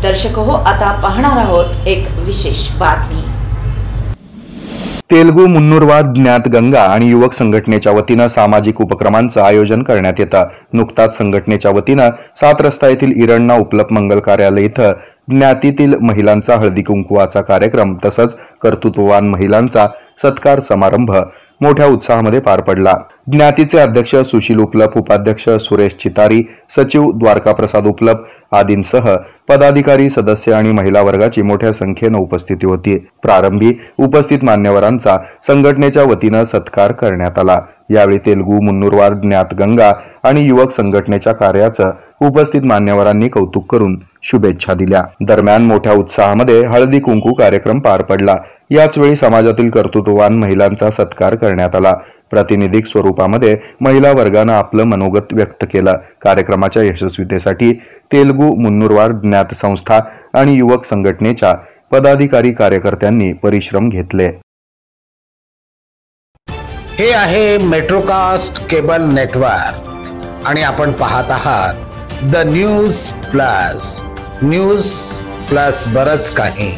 दर्शक हो, आता पाहणार आहोत एक विशेष बातमी। तेलुगू मुन्नुरवाद ज्ञात गंगा आणि युवक संघटनेच्या वतीनं सामाजिक उपक्रमांचं आयोजन करण्यात येतं। नुकताच संघटनेच्या वतीनं 7 रस्ता येथील इरणा उपलप मंगल कार्यालय इथं ज्ञातीतील महिलांचा हळदी कुंकवाचा कार्यक्रम तसंच कर्तृत्ववान महिलांचा सत्कार समारंभ मोठ्या उत्साहामध्ये पार पडला। ज्ञातीचे अध्यक्ष सुशील उपलप, उपाध्यक्ष सुरेश चितारी, सचिव द्वारका प्रसाद उपलप आदींसह पदाधिकारी, सदस्य आणि महिला वर्गाची मोठ्या संख्येने उपस्थिती होती। प्रारंभी उपस्थित मान्यवरांचा संघटनेच्या वतीनं सत्कार करण्यात आला। यावेळी तेलुगू मुन्नुरवाद ज्ञात गंगा आणि युवक संघटनेच्या कार्याचं उपस्थित मान्यवरांनी कौतुक करून शुभेच्छा दिल्या। दरम्यान मोठ्या उत्साहामध्ये हळदी कुंकू कार्यक्रम पार पडला। याच वेळी समाजातील कर्तृत्ववान महिलांचा सत्कार करण्यात आला। प्रातिनिधिक स्वरूपामध्ये महिला वर्गानं आपलं मनोगत व्यक्त केलं। कार्यक्रमाच्या यशस्वीतेसाठी तेलुगू मुन्नुरवाद ज्ञात संस्था आणि युवक संघटनेच्या पदाधिकारी कार्यकर्त्यांनी परिश्रम घेतले। हे आहे मेट्रोकास्ट केबल नेटवर्क आणि आपण पाहत आहात द न्यूज प्लस बरच काही।